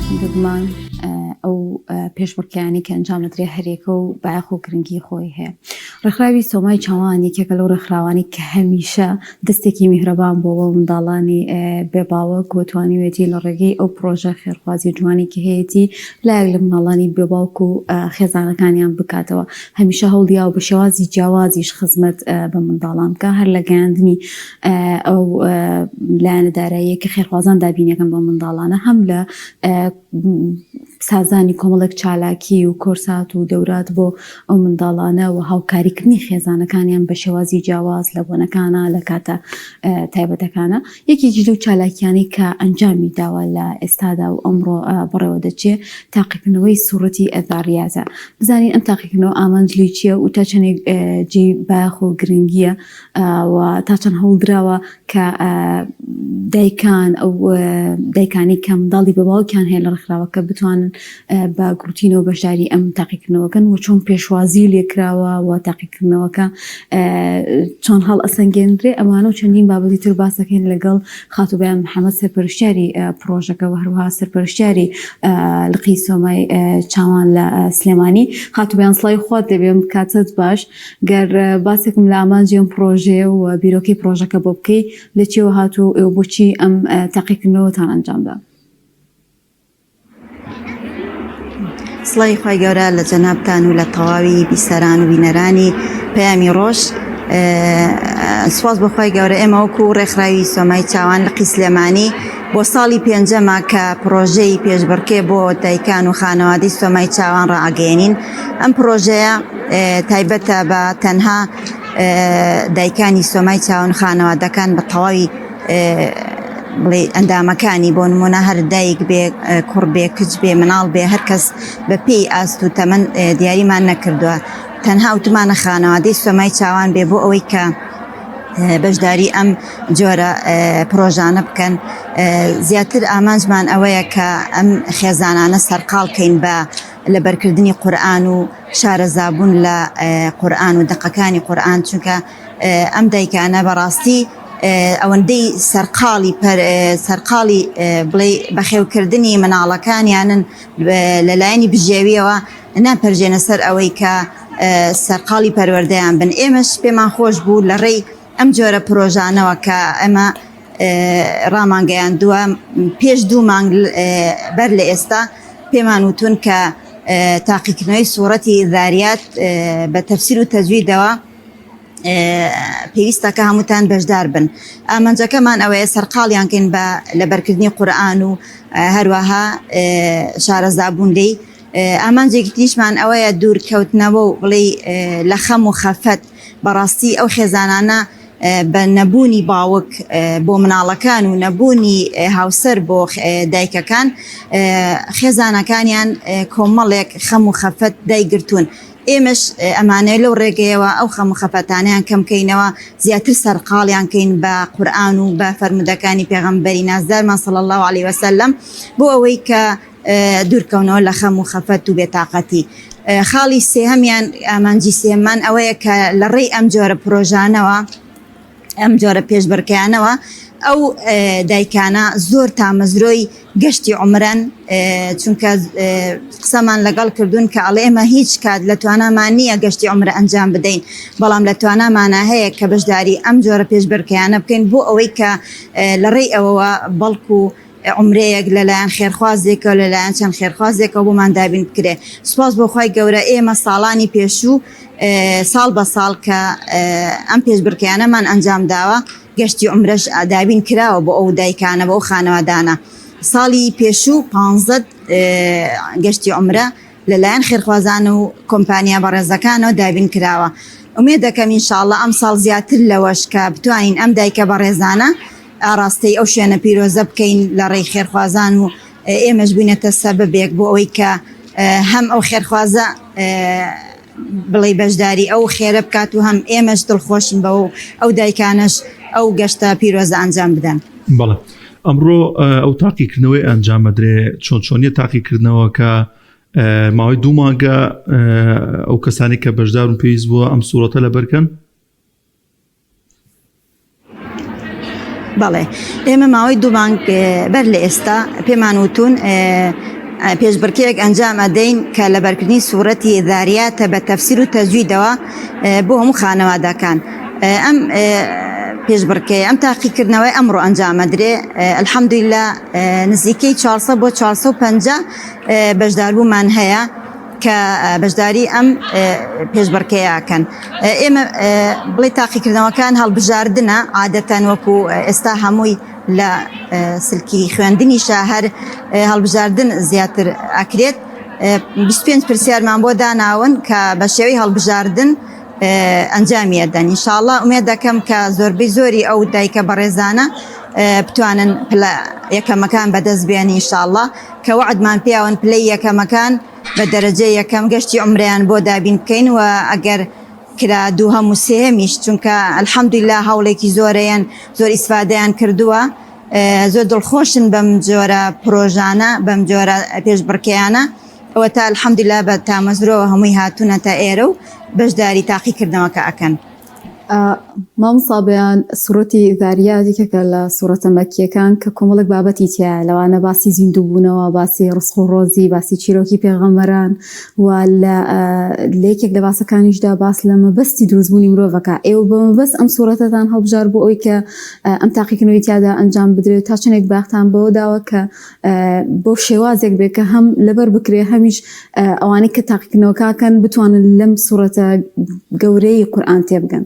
دەگومان ئەو پێشبڕکیانی کە ئەنجام دەدرێ هەرێکە و بەعاق و گرنگی خۆی هەیە. ڕێکخراوی سۆمای چاوان یەکێکە لەو ڕێکخراوانی کە هەمیشە دەستێکی میهرەبان بۆەوە منداڵانی بێباوەک وەتوانیوێتی لە ڕێگەی ئەو پرۆژە خێرخوازی جوانی کە هەیەی لایەک لە منداڵانی بێباوک و خێزانەکانیان بکاتەوە. هەمیشە هەوڵدیا و بە شێوازی جیاوازیش خزمەت بە منداڵان بکە، هەر لە گەیاندنی ئەو لایەنەداراییە کە خێرخوازان دابینەکەن بە منداڵانە، هەم لە سازانی کۆمەڵێک چالاکی و کۆرسات و دەورات بۆ ئەو منداڵانە و هاوکاریکردنی خێزانەکانیان بە شێوازی جیاواز لە بۆنەکانە لە کاتە تایبەتەکانە. یەکێکی لەو چالاکیانی کە ئەنجامی داوە لە ئێستادا و ئەمڕۆ بەڕێوە دەچێت تاقیکردنەوەی سوورەتی ئەڤاریازە. بزانین ئەم تاقیکردنەوە ئامانجلی چییە و تا چەندێک جێی باخ و گرنگیە و تا چەند هەوڵدراوە کە دایکان ئەو دایکانی کە منداڵی بەباوکیان هەیە لە ڕێکخراوەکە بتوانن بە گروتینەوە بەشداری ئەم تاقیکردنەوەکەن و چۆن پێشوازی لێکراوە و تاقیکردنەوەکە چۆن هەڵ ئەسەنگێنرێ. ئەمانە و چەندین بابەتی تر باسەکەین لەگەڵ خاتوبیان محەممەد سەرپەرشتیاری پرۆژەکە و هەروەها سەرپەرشتیاری لقی سۆمای چاوان لە سلێمانی. خاتوبیان سڵای خۆت دەبێم کاتت باش گەر باسێکم لە ئامانجی ئەم پرۆژێ و بیرۆکەی پرۆژەکە بۆ بکەی لە چێوە هاتوو ئێوە بۆچی ئەم تاقیکردنەوەتان ئەنجامدا؟ سڵای خۆی گەورە لە جەنابتان و لە تەواوی بیسەران و بینەرانی پەیامی ڕۆژ. سوپاس بەخوای گەورە ئێمە وەکو ڕێکخراوی سۆمای چاوان لقی سلێمانی بۆ ساڵی پێنجەمە کە پرۆژەی پێشبڕکێ بۆ دایکان و خانەوادەی سۆمای چاوان ڕائەگەیەنین. ئەم پرۆژەیە تایبەتە بە تەنها دایکانی سۆمای چاوان خانەوادەکان بە تەواوی بڵێ ئەندامەکانی بۆ نمونە هەر دایک بێ، کوڕ بێ، کچ بێ، مناڵ بێ، هەر کەس بە پێی ئاست و تەمەن دیاریمان نەکردووە. تەنها ئوتمانە خانەوادەی سۆمای چاوان بێ بۆ ئەوەی کە بەشداری ئەم جۆرە پرۆژانە بکەن. زیاتر ئامانجمان ئەوەیە کە ئەم خێزانانە سەرقاڵکەین بە لەبەرکردنی قورئان و شارەزابوون لە قورئان و دقەکانی قورئان، چونکە ئەم دایکانە بەڕاستی ئەوەندەی سەرقاڵی بڵێ بەخێوکردنی مناڵەکانیانن لەلایەنی بژێویەوە ناپەرژێنە سەر ئەوەی کە سەرقاڵی پەروەردەیان بن. ئێمەش پێمان خۆش بوو لە ڕێی ئەم جۆرە پرۆژانەوە کە ئەمە ڕامانگەیاندووە پێش 2 مانگ بەر لە ئێستا پێمان وتون کە تاقیکردنەوەی سوورەتی ذاریات بە تەفسیر و تەجویدەوە پێویستەکە هەمووتان بەشدار بن. ئامانجەکەمان ئەوەیە سەرقاڵیان کەین بە لەبەرکردنی قورئان و هەروەها شارەزابوون لێی. ئامانجێکی تریشمان ئەوەیە دوورکەوتنەوە و بڵێ لە خەم و خەفەت. بەڕاستی ئەو خێزانانە بە نەبوونی باوک بۆ مناڵەکان و نەبوونی هاوسەر بۆ دایکەکان خێزانەکانیان کۆمەڵێک خەم و خەفەت دایگرتوون. ئێمەش ئەمانەیە لەو ڕێگەیەوە ئەو خەم و خەفەتانیان کەمکەینەوە، زیاتر سەرقاڵیان کەین بە قورئان و بە فەرمودەکانی پێغەمبەری نازدارمان صلی الله علیه وسلم بۆ ئەوەی کە دوورکەونەوە لە خەم و خەفەت و بێتاقەتی. خاڵی سێهەمیان ئامانجی سێمان ئەوەیە کە لە ڕێی ئەم جۆرە پرۆژانەوە ئەم جۆرە پێشبڕکەیانەوە ئەو دایکانە زۆر تامەزرۆی گەشتی عومرەن، چونکە قسەمان لەگەڵ کردوون کە ئەڵێ ئێمە هیچ کات لە توانامان نییە گەشتی عومرە ئەنجام بدەین، بەڵام لە توانامانە هەیە کە بەشداری ئەم جۆرە پێشبڕکەیانە بکەین بۆ ئەوەی کە لە ڕێی ئەوەوە بەڵکو عمرەیەک لەلایەن خێرخوازێکە لەلایەن چەند خێرخوازێکەوە بۆمان دابین بکرێ. سوپاس بۆ خۆی گەورە ئێمە ساڵانی پێشوو ساڵ بە ساڵ کە ئەم پێشبڕکەیانەمان ئەنجام داوە گەشتی عمرەش دابین کراوە بۆ ئەو دایکانە بۆ ئەو خانەوادانە. ساڵی پێشوو 15 گەشتی عمرە لەلایەن خێرخوازان و کۆمپانیا بەڕێزەکانەوە دابین کراوە. ئومێد دەکەم ئینشاءڵڵا ئەم ساڵ زیاتر لەوەش کە بتوانین ئەم دایکە بەڕێزانە ئاراستەی ئەو شوێنە پیرۆزە بکەین لە ڕێی خێرخوازان و ئێمەش بووینەتە سەبەبێک بۆ ئەوەی کە هەم ئەو خێرخوازە بڵێ بەشداری ئەو خێرە بکات و هەم ئێمەش دڵخۆشین بەوە ئەو دایکانش ئەو گەشتە پیرۆزە ئەنجام بدەن. بەڵێ ئەمڕۆ ئەو تاقیکردنەوەی ئەنجامەدرێ چۆنیە تاقیکردنەوە کە ماوەی 2 مانگە ئەو کەسانی کە بەشدارن پێویست بووە ئەم سوورەتە لەبەرکەن؟ بەڵێ ئێمە ماوەی 2 مانگ بەر لە ئێستا پێمان وتون پێشبڕکێک ئەنجام ئەدەین کە لە بەرکردنی سوورەتی ذاریاتە بە تەفسیر و تەجویدەوە بۆ هەموو خانەوادەکان. ئەم پێشبڕکەی ئەم تاقیکردنەوەی ئەمڕۆ ئەنجامەدرێ الحەمدولیلا نزیکەی 400 بۆ 450 بەشداربوومان هەیە کە بەشداری ئەم پێشبڕکەیەکەن. ئێمە بڵێ تاقیکردنەوەکان هەڵبژاردنە عادەتەن وەکو ئێستا هەمووی لە سلکی خوێندنیشە هەر هەڵبژاردن زیاتر ئەکرێت. 25 پرسیارمان بۆ داناون کە بە شێوەی هەڵبژاردن ئەنجامی ئەدەن. ئینشاءڵڵا ئومێد دەکەم کە زۆربەی زۆری ئەو دایکە بەڕێزانە بتوانن پلە یەکەمەکان بەدەست بێنن ئینشاءڵڵا کە وعدمان پێیاون پلەی یەکەمەکان بە دەرەجەی یەکەم گەشتی عومرەیان بۆ دابین بکەین و ئەگەر کرا دوو هەموو سێهەمیش چونکە الحەمدولیلا هەوڵێکی زۆرەیان زۆر ئیسفادەیان کردووە. زۆر دڵخۆشن بەم جۆرە پرۆژانە بەم جۆرە پێشبڕکەیانە ئەوە تا الحەمدولیلا بە تامەزرەوە هەمووی هاتوونە تا ئێرە و بەشداری تاقیکردنەوەکە ئەکەن. مامۆستا بەیان سوورەتی ذاریاتێکە لە سوورەتە مەکیەکان کە کۆمەڵێک بابەتی تایە لەوانە باسی زیندووبوونەوە، باسی ڕزق و ڕۆزی، باسی چیرۆکی پێغەمبەران و لە یەکێک لە باسەکانیشدا باس لە مەبەستی دروستبوونی مرۆڤەکە. ئێوە بە مەبەست ئەم سوورەتەتان هەڵبژار بۆ ئەوی کە ئەم تاقیکردنەوەی تیادا ئەنجام بدرێت تا چنێک باختان بەوە داوە کە بۆ شێوازێک بێت کە هەم لەبەر بکرێ هەمیش ئەوانەی کە تاقیکردنەوەکەکەن بتوانن لەم سوورەتە گەورەی قورئان تێبگەن.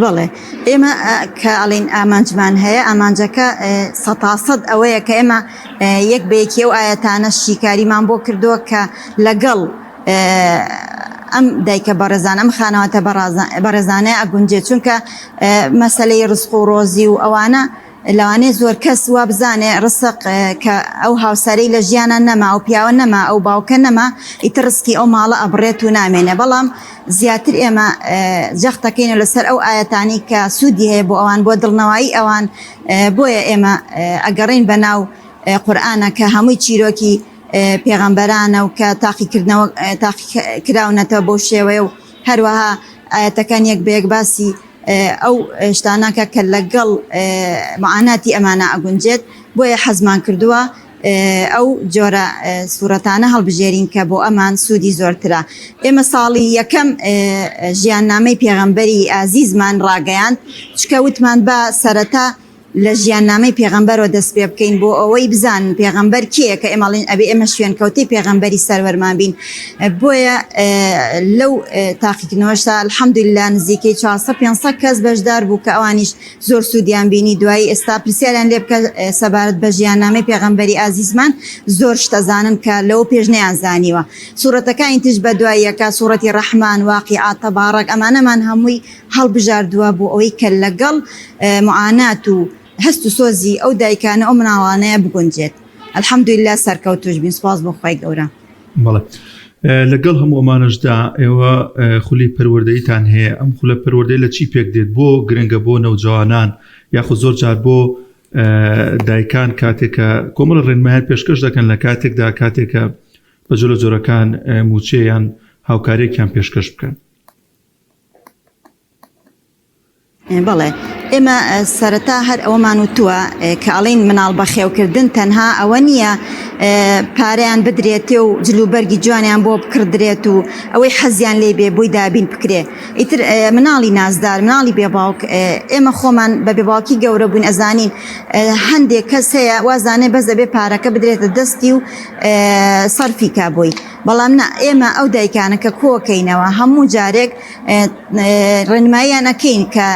بەڵێ ئێمە کە ئەڵین ئامانجمان هەیە ئامانجەکە 100% ئەوەیە کە ئێمە یەک بەیەکی ئەو ئاەتانە شیکاریمان بۆ کردووە کە لەگەڵ ئەم دایکە بەڕێزانە ئەم خانەواتە بەڕێزانەیە ئەگونجێت چونکە مەسەلەی ڕزق و ڕۆزی و ئەوانە لەوانەیە زۆر کەس وا بزانێ ڕسق کە ئەو هاوسەرەی لە ژیانە نەما ئەو پیاوە نەما ئەو باوکە نەما ئیتر ڕسکی ئەو ماڵە ئەبڕێت و نامێنێ. بەڵام زیاتر ئێمە جەختەکەین لەسەر ئەو ئاەتانی کە سوودی هەیە بۆ ئەوان بۆ دڵنەوایی ئەوان بۆیە ئێمە ئەگەڕین بە ناو قورئانە کە هەمووی چیرۆکی پێغەمبەرانە و کە تاقیکراونەتەوە بۆ شێوەیە و هەروەها ئاەتەکان یەک بە یەک باسی ئەو شتانەکە کە لەگەڵ معاناتی ئەمانە ئەگونجێت. بۆیە حەزمان کردووە ئەو جۆرە سوورەتانە هەڵبژێرین کە بۆ ئەمان سوودی زۆرترە. ئێمە ساڵی یەکەم ژیاننامەی پێغەمبەری ئازیزمان ڕاگەیاند چکە وتمان بە سەرەتا لە ژیاننامەی پێغەمبەرەوە دەست پێ بکەین بۆ ئەوەی بزانن پێغەمبەر کێیە کە ئێمەڵین ئەبێ ئێمە شوێنکەوتەی پێغەمبەری سەروەرمان بین. بۆیە لەو تاقیکردنەوەشتا الحەمدولیلا نزیکەی 400-500 کەس بەشدار بوو کە ئەوانیش زۆر سوودیان بینی. دوایی ئێستا پرسیاریان لێ بکە سەبارەت بە ژیاننامەی پێغەمبەری ئازیزمان زۆر شتەزانن کە لەو پێش نەیان زانیوە. سوورەتەکانی تش بە دواییەکە سوورەتی ڕەحمان، واقیعا، تەبارەک ئەمانەمان هەمووی هەڵبژاردووە بۆ ئەوەی کە لەگەڵ معانات و هەست و سۆزی ئەو دایکانە ئەو مناڵانەیە بگونجێت. الحەمدولیلا سەرکەوتوش بین. سپاس بۆ خۆی گەورە. بەڵێ لەگەڵ هەموو ئەمانەشدا ئێوە خولی پەروەردەیتان هەیە. ئەم خولە پەروەردەی لە چی پێک دێت؟ بۆ گرنگە بۆ نەوجوانان یاخود زۆر جار بۆ دایکان کاتێکە کۆمەڵ ڕێنمایان پێشکەش دەکەن لە کاتێکدا کاتێکە بە جۆرە جۆرەکان موچەیان هاوکارێکیان پێشکەش بکەن؟ بەڵێ ئێمە سەرەتا هەر ئەوەمان وتووە کە ئەڵین مناڵ بەخێوکردن تەنها ئەوە نییە پارەیان بدرێتێ و جلوبەرگی جوانیان بۆ بکردرێت و ئەوەی حەزیان لێ بێ بۆی دابین بکرێ. ئیتر مناڵی نازدار، مناڵی بێباوک، ئێمە خۆمان بە بێباوکی گەورە بووین ئەزانین هەندێک کەس هەیە وازانێ بەس دەبێ پارەکە بدرێتە دەستی و سەرفی کا بۆی. بەڵام ئێمە ئەو دایکانە کە کۆکەینەوە هەموو جارێک ڕێنماییان ئەەکەین کە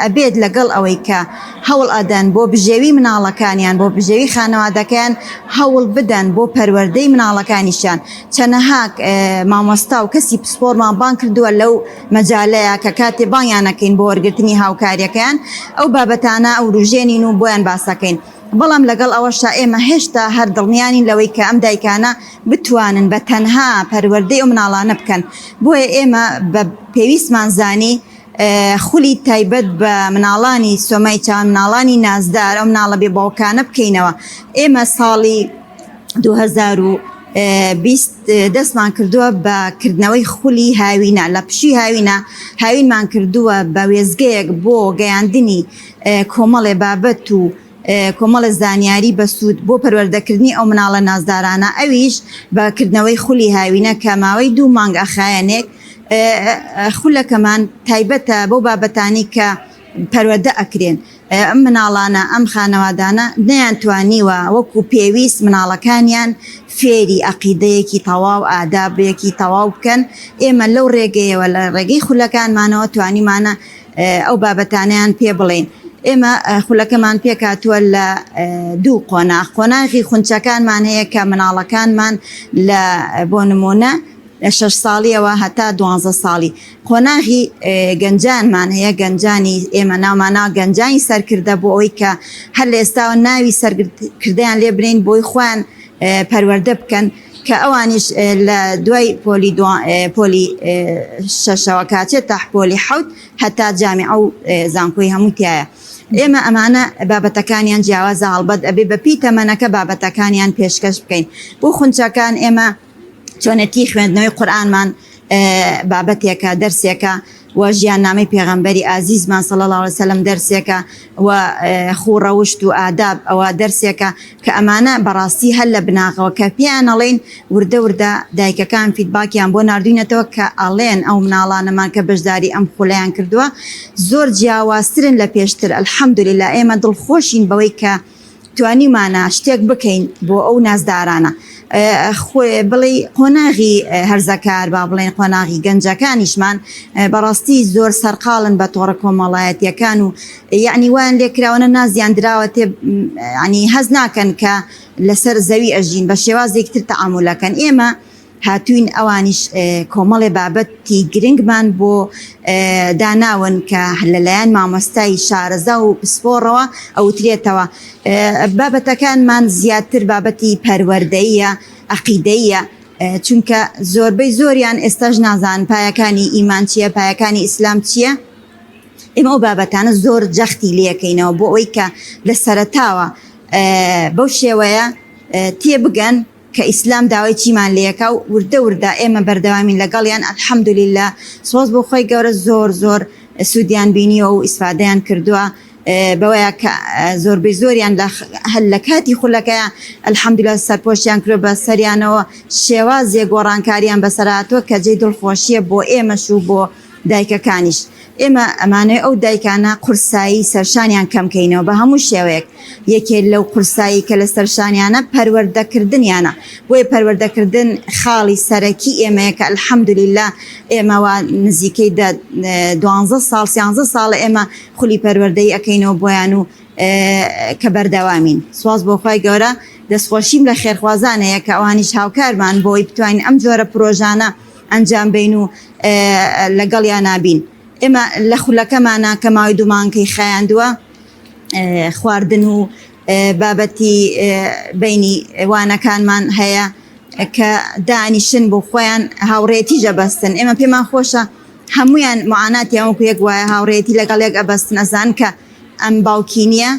ئەبێت لەگەڵ ئەوەی کە هەوڵ ئەدەن بۆ بژێوی مناڵەکانیان بۆ بژێوی خانەوادەکەیان هەوڵ بدەن بۆ پەروەردەی مناڵەکانیشان. چەنەها مامۆستا و کەسی پسپۆرمان بان کردووە لەو مەجالەیە کە کاتێ بانیانەکەین بۆ وەرگرتنی هاوکاریەکەیان ئەو بابەتانە ئەو ڕژێنین و بۆیان باسەکەین. بەڵام لەگەڵ ئەوەشتا ئێمە هێشتا هەر دڵنیانین لەوەی کە ئەم دایکانە بتوانن بە تەنها پەروەردەی ئەو مناڵانە بکەن. بۆیە ئێمە بە پێویستمان زانی خولی تایبەت بە مناڵانی سۆمای چاوان، مناڵانی نازدار، ئەو مناڵە بێ باوکانە بکەینەوە. ئێمە ساڵی 2020 دەستمان کردووە بەکردنەوەی خولی هاوینە لە پشی هاوینمان کردووە بە وێزگەیەک بۆ گەیاندنی کۆمەڵێ بابەت و کۆمەڵە زانیاری بەسوود بۆ پەروەردەکردنی ئەو مناڵە نازدارانە ئەویش بەکردنەوەی خولی هاوینە کە ماوەی 2 مانگ ئەخایەنێک خولەکەمان تایبەتە بۆ بابەتانی کە پەروەردە ئەکرێن ئەم مناڵانە ئەم خانەوادانە نەیانتوانیوە وەکو پێویست مناڵەکانیان فێری عەقیدەیەکی تەواو ئادابێکی تەواو بکەن ئێمە لەو ڕێگەیەوە لە ڕێگەی خولەکانمانەوە توانیمانە ئەو بابەتانیان پێ بڵێن ئێمە خولەکەمان پێکاتووە لە 2 قۆناغی خونچەکانمان هەیە کە مناڵەکانمان لە بۆ نمونە 6 ساڵیەوە هەتا 12 ساڵی قۆناغی گەنجانمان هەیە گەنجانی ئێمە ناومانە گەنجانی سەرکردە بۆ ئەوەی کە هەر لە ئێستاوە ناوی سەرکردیان لێ برین بۆی خوان پەروەردە بکەن کە ئەوانیش لە دوای پۆلی 6ەوە کاچێت تا پۆلی 7 هەتا جامیعە و زانکۆی هەموو تایە ئێمە ئەمانە بابەتەکانیان جیاوازە هەڵبەت ئەبێ بەپی تەمەنەکە بابەتەکانیان پێشکەش بکەین بۆ خونچەکان ئێمە چۆنەتی خوێندنەوەی قورئانمان بابەتێکە دەرسێکە و ژیاننامەی پێغەمبەری ئازیزمان صلی الله علیه وسلم دەرسێکە و خوڕەوشت و ئاداب ئەوە دەرسێکە کە ئەمانە بەڕاستی هەر لە بناغەوە کە پێیان ئەڵێن وردە وردە دایکەکان فیدباکیان بۆ ناردوینەتەوە کە ئەڵێن ئەو مناڵانەمان کە بەشداری ئەم خولەیان کردووە زۆر جیاوازترن لە پێشتر الحەمدولله ئێمە دڵخۆشین بەوەی کە توانیمانە شتێک بکەین بۆ ئەو نازدارانە بڵێ قۆناغی هەرزەکار با بڵێن قۆناغی گەنجەکانیشمان بەڕاستی زۆر سەرقاڵن بە تۆڕە کۆمەڵایەتیەکان و یعنی وان لێکراوەنە نازیان دراوە تێ ینی هەز ناکەن کە لەسەر زەوی ئەژین بە شێوازێکتر تەعامولەکەن ئێمە هاتوین ئەوانیش کۆمەڵێ بابەتی گرنگمان بۆ داناون کە لەلایەن مامۆستای شارەزا و پسپۆڕەوە ئەوترێتەوە بابەتەکانمان زیاتر بابەتی پەروەردەیە عەقیدەیە چونکە زۆربەی زۆریان ئێستاش نازان پایەکانی ئیمان چییە پایەکانی ئیسلام چییە ئێمە ئەو بابەتانە زۆر جەختی لێەکەینەوە بۆ ئەوەی کە لە سەرەتاوە بەو شێوەیە تێبگەن کە ئیسلام داوای چیمان لێەکە و وردە وردە ئێمە بەردەوامین لەگەڵیان الحەمدولله سۆز بۆ خۆی گەورە زۆر زۆر سوودیان بینیەوە و ئیسفادەیان کردووە بەوەیە کە زۆربەی زۆریان هەل لە کاتی خولەکەیە الحەمدولله سەرپۆشیان کرد بە سەریانەوە شێوازێ گۆڕانکاریان بەسەرهاتووە کە جێی دڵخۆشیە بۆ ئێمەش و بۆ دایکەکانیش ئێمە ئەمانەی ئەو دایکانە قورسایی سەرشانیان کەمکەینەوە بە هەموو شێوەیەک یەکێک لەو قورسایی کە لە سەرشانیانە پەروەردەکردنیانە بۆیە پەروەردەکردن خاڵی سەرەکی ئێمەیە کە الحەمدولله ئێمەوە نزیکەی 12 ساڵ 13 ساڵە ئێمە خولی پەروەردەی ئەەکەینەوە بۆیان و کە بەردەوامین سواز بۆ خۆی گەورە دەستخۆشیم لە خێرخوازانەیە کە ئەوانیش هاوکارمان بۆی بتوانین ئەم جۆرە پرۆژانە ئەنجام بین و لەگەڵیان نابین ئێمە لە خولەکەمانە کە ماوەی 2 مانگی خایاندووە خواردن و بابەتی بینی وانەکانمان هەیە کە دانیشن بۆ خۆیان هاوڕێتی جەبەستن ئێمە پێمان خۆشە هەمویان معاناتی ئەوکو یەک وایە هاوڕێتی لەگەڵ یەک ئەبەستن ئەزان کە ئەم باوکی نییە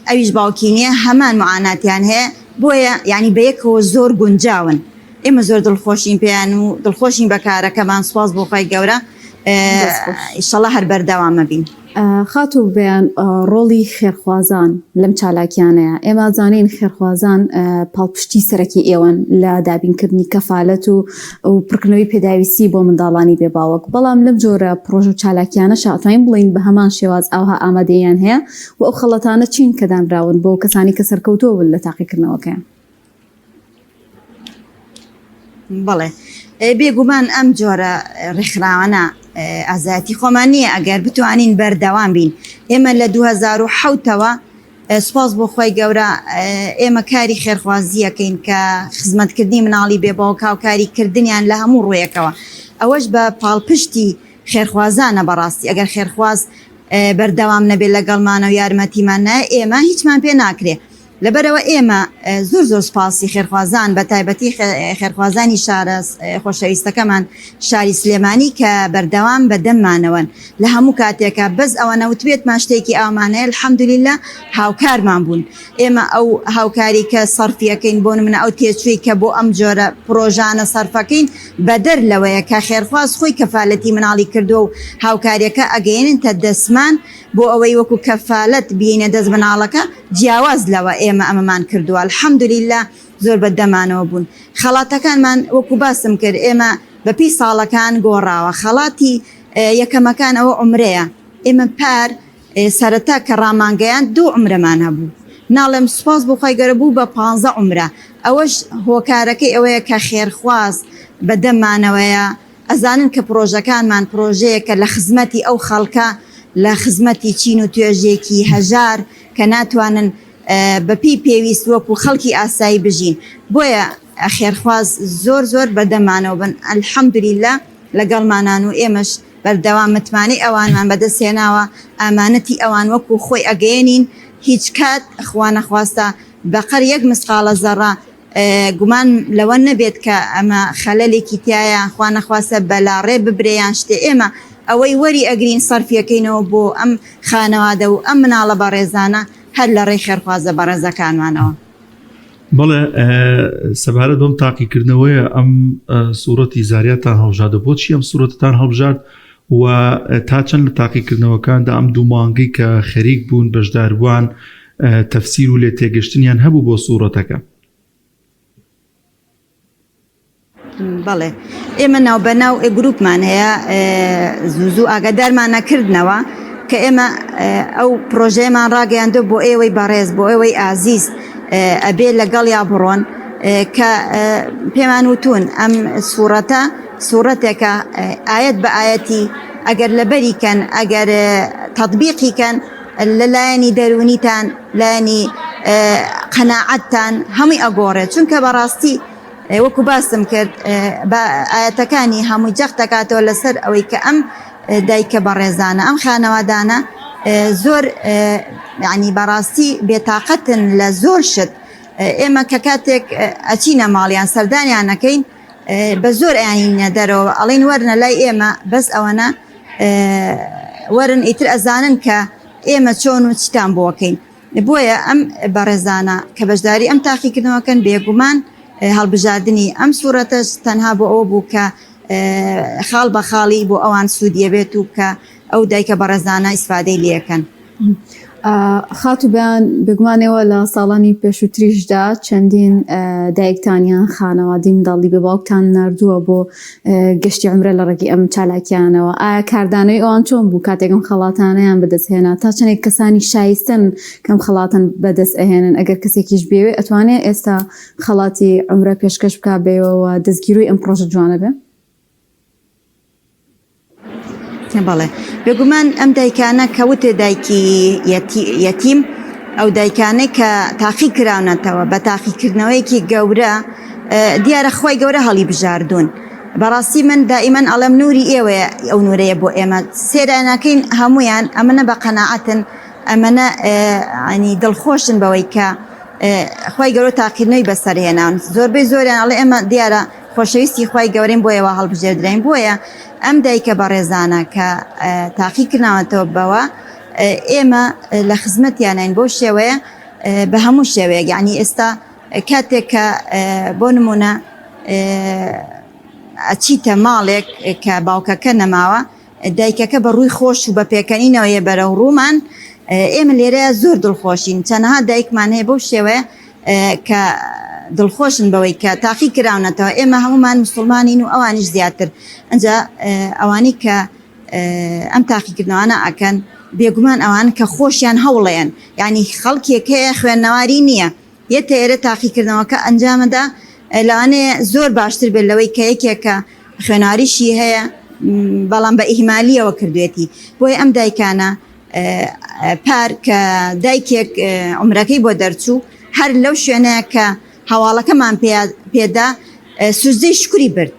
ئەویش باوکی نییە هەمان معاناتیان هەیە بۆیە یعنی بەیەکەوە زۆر گونجاون ئێمە زۆر دڵخۆشین پێیان و دڵخۆشین بەکارەکەمان سواز بۆ خۆی گەورە ئینشەڵڵا هەر بەردەوامە بین خاتو بێن ڕۆڵی خێرخوازان لەم چالاکیانەیە ئێمە زانین خێرخوازان پاڵپشتی سەرەکی ئێوەن لە دابینکردنی کەفالەت و پڕکردنەوەی پێداویستی بۆ منداڵانی بێباوەک بەڵام لەم جۆرە پرۆژ و چالاکیانە شاتوانین بڵین بە هەمان شێواز ئەوها ئامادەیان هەیە و ئەو خەڵەتانە چین کە دانراون بۆ کەسانی کە سەرکەوتۆ بن لە تاقیکردنەوەکەیان بەڵێ بێگومان ئەم جۆرە ڕێکخراوانە ئازاتی خۆمان نییە ئەگەر بتوانین بەردەوام بین ئێمە لە 2007ەوە سپاس بۆ خۆی گەورە ئێمە کاری خێرخوازیەکەین کە خزمەتکردنی مناڵی بێباوەک و کاریکردنیان لە هەموو ڕوویەکەوە ئەوەش بە پاڵپشتی خێرخوازانە بەڕاستی ئەگەر خێرخواز بەردەوام نەبێت لەگەڵمانە و یارمەتیمان نایە ئێمە هیچمان پێ ناکرێ لەبەرەوە ئێمە زۆر زۆر سپاسی خێرخوازان بە تایبەتی خێرخوازانی شارە خۆشەویستەکەمان شاری سلێمانی کە بەردەوام بەدەممانەوەن لە هەموو کاتێکە بەس ئەوە نەوتبێت ماشتێکی ئەومانەیە الحەمدولله هاوکارمان بوون ئێمە ئەو هاوکاری کە سەرفیەکەین بۆ منە ئەو تێچووی کە بۆ ئەم جۆرە پرۆژانە سەرفەکەین بەدەر لەوەیە کە خێرخواز خۆی کەفالەتی مناڵی کردو و هاوکاریەکە ئەگەێنن دەسمان بۆ ئەوەی وەکو کەفالەت بینە دەست مناڵەکە جیاواز لەوە ئێمە ئەمەمان کردووە الحەمدولیلا زۆر بەدەمانەوە بوون خەڵاتەکانمان وەکو باسم کرد ئێمە بەپی ساڵەکان گۆڕاوە خەڵاتی یەکەمەکان ئەوە عمرەیە ئێمە پار سەرەتا کە ڕامانگەیان 2 عمرەمان هەبوو ناڵێم سوپاس بۆ خۆی گەرە بوو بە 15 عمرە ئەوەش هۆکارەکەی ئەوەیە کە خێرخواز بەدەمانەوەیە ئەزانن کە پرۆژەکانمان پرۆژەیەکە لە خزمەتی ئەو خەڵکە لە خزمەتی چین و توێژێکی هەژار کە ناتوانن بەپی پێویست وەکو خەڵکی ئاسایی بژین بۆیە خێرخواز زۆر زۆر بەدەمانەوە بن الحەمدولیلا لەگەڵمانان و ئێمەش بەردەوام متمانەی ئەوانمان بەدەستێناوە ئامانەتی ئەوان وەکو خۆی ئەگەێنین هیچ کات خوا نەخواستە بەقەر 1 مسقالە زەڕە گومان لەوە نەبێت کە ئەمە خەلەلێکی تایە خوا نەخواستە بەلاڕێ ببرێیان شتێ ئێمە ئەوەی وەری ئەگرین سەرفیەکەینەوە بۆ ئەم خانەوادە و ئەم مناڵە بەڕێزانە هەر لە ڕێی خێرخوازە بەڕێزەکانمانەوە بەڵێ سەبارەت بەم تاقیکردنەوەیە ئەم سوورەتی زاریاتان هەڵبژاردە بۆچی ئەم سوورەتتان هەڵبژارد و تا چەند لە تاقیکردنەوەکاندا ئەم 2 مانگی کە خەریک بوون بەشداربووان تەفسیر و لێ تێگەشتنیان هەبوو بۆ سوورەتەکە بەڵێ ئێمە ناو بەناو گروپمان هەیە زوو ئاگادارمان نەکردنەوە کە ئێمە ئەو پرۆژەیەمان ڕاگەیاندە بۆ ئێوەی بەڕێز بۆ ئێوەی ئازیز ئەبێ لەگەڵ یا بڕۆن کە پێمان وتون ئەم سوورەتێکە ئاەت بە ئاەتی ئەگەر لەبەریکەن ئەگەر تەطبیقیکەن لەلایەنی دەرونیتان لایەنی قەناعەتتان هەمووی ئەگۆڕێت چونکە بەڕاستی وەکو باسم کرد بە ئاەتەکانی هەمووی جەخت دەکاتەوە لەسەر ئەوەی کە ئەم دایکە بەڕێزانە ئەم خانەوادانە زۆر یعنی بەڕاستی بێتاقەتن لە زۆر شت ئێمە کە کاتێک ئەچینە ماڵیان سەردانیان نەکەین بە زۆر ئەیانینە دەرەوە ئەڵین وەرنە لای ئێمە بەس ئەوەنە وەرن ئیتر ئەزانن کە ئێمە چۆن و چتان بۆکەین بۆیە ئەم بەڕێزانە کە بەشداری ئەم تاقیکردنەوەکەن بێگومان هەڵبژاردننی ئەم سوورەتەش تەنها بۆ ئەوە بوو کە خاڵ بە خاڵی بۆ ئەوان سوودیە بێت و کە ئەو دایکە بەڕێزانە ئیسفادەی لێەکەن خاتو بیان بگومانەوە لە ساڵانی پێشووتریشدا چەندین دایکتانیان خانەوادی منداڵی بە باوکتان نردووە بۆ گەشتی عمرە لە ڕێگەی ئەم چالاکیانەوە ئایا کاردانەوەی ئەوان چۆن بوو کاتێکم خەڵاتانەیان بەدەستهێنا تا چەندێک کەسانی شایستن کەم خەڵاتن بەدەست ئەهێنن ئەگەر کەسێکیش بێوێ ئەتوانێت ئێستا خەڵاتی عمرە پێشکەش بکا بێەوە دەستگیروی ئەم پرۆژە جوانە بێ بەڵێ بێگومان ئەم دایکانە کەوتێ دایکی یەتیم ئەو دایکانەی کە تاقی کراونەتەوە بە تاقیکردنەوەیکی گەورە دیارە خۆی گەورە هەڵی بژاردون بەڕاستی من دائیمەن ئەڵێم نوری ئێوەیە ئەو نورەیە بۆ ئێمە سێرانەکەین هەمویان ئەمەنە بە قەناعەتن ئەمەنە ینی دڵخۆشن بەوەی کە خۆی گەورە تاقیکردنەوەی بەسەرهێناون زۆربەی زۆریان ئەڵێ ئێمە دیارە خۆشەویستی خۆی گەورەین بۆیەوە هەڵبژێردراین بۆیە ئەم دایکە بەڕێزانە کە تاقیکردنەوەتەوە بەوە ئێمە لە خزمەتیانین بۆ شێوەیە بە هەموو شێوەیە یعنی ئێستا کاتێک کە بۆ نمونە ئەچیتە ماڵێک کە باوکەکە نەماوە دایکەکە بە ڕووی خۆش و بە پێکەنینەوەیە بەرەو ڕوومان ئێمە لێرەیە زۆر دڵخۆشین چەندەها دایکمان هەیە بۆ شێوەیە کە دڵخۆشن بەوەی کە تاقی کراونەتەوە ئێمە هەمومان مسلمانین و ئەوانیش زیاتر ئەنجا ئەوانی کە ئەم تاقیکردنەوەانە ئەکەن بێگومان ئەوان کە خۆشیان هەوڵەیەن یعنی خەڵکێک هەیە خوێندنەواری نییە یەتە ئێرە تاقیکردنەوەکە ئەنجامەدا لەوانەیە زۆر باشتر بێت لەوەی کە یەکێکە خوێناریشی هەیە بەڵام بە ئیهمالیەوە کردوێتی بۆی ئەم دایکانە پار کە دایکێک عمرەکەی بۆ دەرچوو هەر لەو شوێنەیە کە هەواڵەکەمان پێدا سوزەی شکری برد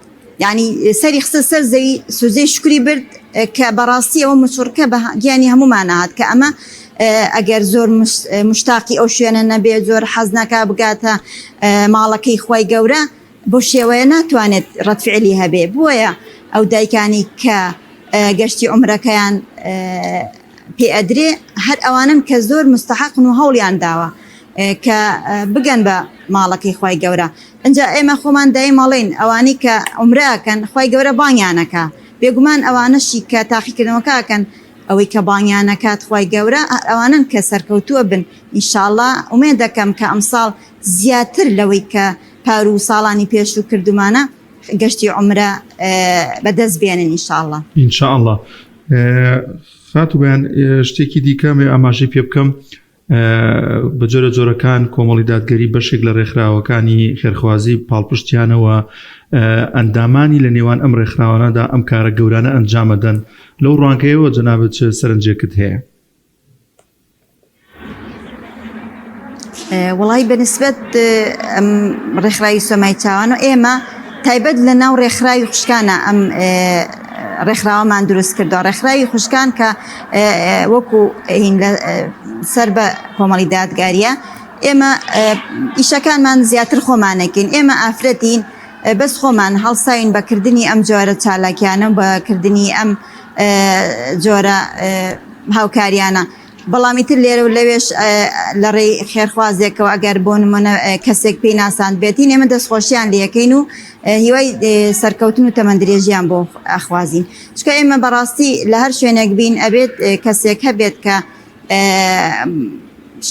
یعنی سەری خستە سەر زەوی سوزەی شکری برد کە بەڕاستی ئەوە مچورکە بە گیانی هەمومان هات کە ئەمە ئەگەر زۆر مشتاقی ئەو شوێنە نەبێت زۆر حەز ناکا بگاتە ماڵەکەی خۆی گەورە بۆ شێوەیە ناتوانێت ڕەتفعلی هەبێ بۆیە ئەو دایکانی کە گەشتی عمرەکەیان پێ ئەدرێ هەر ئەوانن کە زۆر مستحقن و هەوڵیان داوە کە بگەن بە ماڵەکەی خی گەورە ئەجا ئێمە خۆمان دای ماڵین ئەوانی کە عمراکەن خی گەورە بانیانەکە بێگومان ئەوانەشی کە تاقیکردنەوەکەکەن ئەوەی کە بانیانەکات خی گەورە ئەوانن کە سەرکەوتووە بن ئینشاءڵڵا ئومێ دەکەم کە ئەمساڵ زیاتر لەوەی کە پار و ساڵانی پێشوو کردومانە گەشتی عمرە بەدەست بێنن ئینشاءڵڵا ئینشاءڵڵا. خاتوبیان شتێکی دیکەمێ ئاماژەی پێ بکەم بە جۆرە جۆرەکان کۆمەڵی دادگەری بەشێک لە ڕێکخراوەکانی خێرخوازی پاڵپشتیانەوە ئەندامانی لە نێوان ئەم ڕێکخراوانەدا ئەم کارە گەورانە ئەنجامەدەن لەو ڕوانکەیەوە جەنابەت چ سەرنجێکت هەیە؟ وڵی بەنسبەت ڕێکخراوی سۆمای چاوان و ئێمە تایبەت لە ناو ڕێکخراوی خوشکانە ئەم ڕێکخراوەمان دروست کردەوە ڕێکخراوی خوشکان کە وەکو سەر بە کۆمەڵی دادگاریە ئێمە ئیشەکانمان زیاتر خۆمانەکەین ئێمە ئافرەتین بەس خۆمان هەڵساین بەکردنی ئەم جۆرە چالاکیانە بەکردنی ئەم جۆرە هاوکاریانە بەڵامی تر لێرە و لەوێش لە ڕێی خێرخوازێکەوە ئەگەر بۆ نمونە کەسێک پێی ناساند بێتین ئێمە دەستخۆشییان لەکەین و هیوای سەرکەوتن و تەمەندرێژیان بۆ ئەخوازین چکە ئێمە بەڕاستی لە هەر شوێنێک بین ئەبێت کەسێک هەبێت کە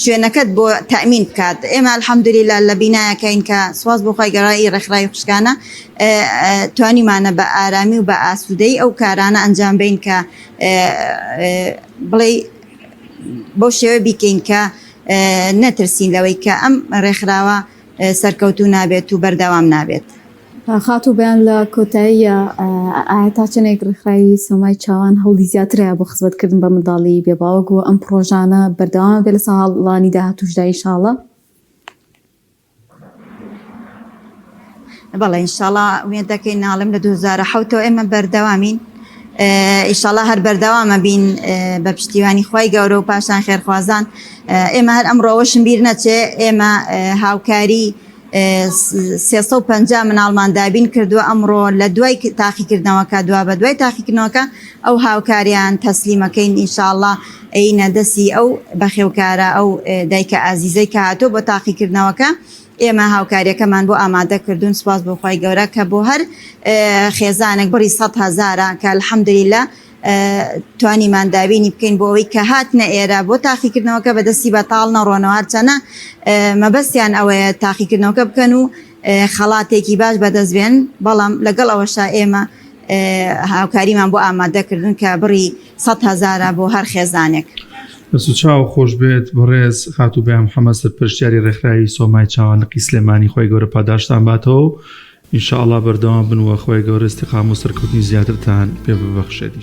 شوێنەکەت بۆ تەمین بکات ئێمە الحەمدولیلا لە بینایەکەین کە سواز بۆ خۆی گەڕایی ڕێکخراوی خوشکانە توانیمانە بە ئارامی و بە ئاسوودەی ئەو کارانە ئەنجام بین کە بڵێ بۆ شێوە بیکەین کە نەترسین لەوەی کە ئەم ڕێکخراوە سەرکەوتو نابێت و بەردەوام نابێت. خاتوبیان لە کۆتاییە ئایا تا چنێک ڕێکخراوی سۆمای چاوان هەوڵی زیاترەیە بۆ خزمەتکردن بە منداڵی بێباوەک و ئەم پرۆژانە بەردەوام بێت لە ساڵانی داهاتووشدا ئینشاڵڵا؟ بەڵێ ئینشاڵڵا وێ دەکەین ناڵم لە 2007ەوە ئێمە بەردەوامین ئینشاڵڵا هەر بەردەوامە بین بە پشتیوانی خی گەورە و پاشان خێرخوازان ئێمە هەر ئەمڕۆوەشم بیر نەچێ ئێمە هاوکاری 350 مناڵمان دابین کردووە ئەمڕۆ لە دوای تاقیکردنەوەکە دوا بە دوای تاقیکردنەوەکە ئەو هاوکاریان تەسلیمەکەین ئینشاءڵڵا ئەینە دەستی ئەو بەخێوکارە ئەو دایکە ئازیزەی کە هاتۆ بۆ تاقیکردنەوەکە ئێمە هاوکاریەکەمان بۆ ئامادە کردوون سپاس بۆ خی گەورە کە بۆ هەر خێزانێک بڕی 100,000 کە الحەمدولیلا توانیمان دابینی بکەین بۆ ئەوەی کە هاتنە ئێرە بۆ تاقیکردنەوەکە بەدەستی بەتاڵ نەڕۆنەوە هەرچەنە مەبەستیان ئەوەیە تاقیکردنەوەکە بکەن و خەڵاتێکی باش بەدەستبێن بەڵام لەگەڵ ئەوەشا ئێمە هاوکاریمان بۆ ئامادەکردن کە بڕی 100,000 بۆ هەر خێزانێک. دەست و چاو خۆش بێت بەڕێز خاتوبیان محەممەد سەرپەرشتیاری ڕێکخراوی سۆمای چاوان نەقی سلێمانی خۆی گەورە پاداشتان باتەوە ئینشاءڵڵا بەردەوام بنوە خۆی گەورە استیقام و سەرکەوتنی زیاترتان پێ ببەخشێت.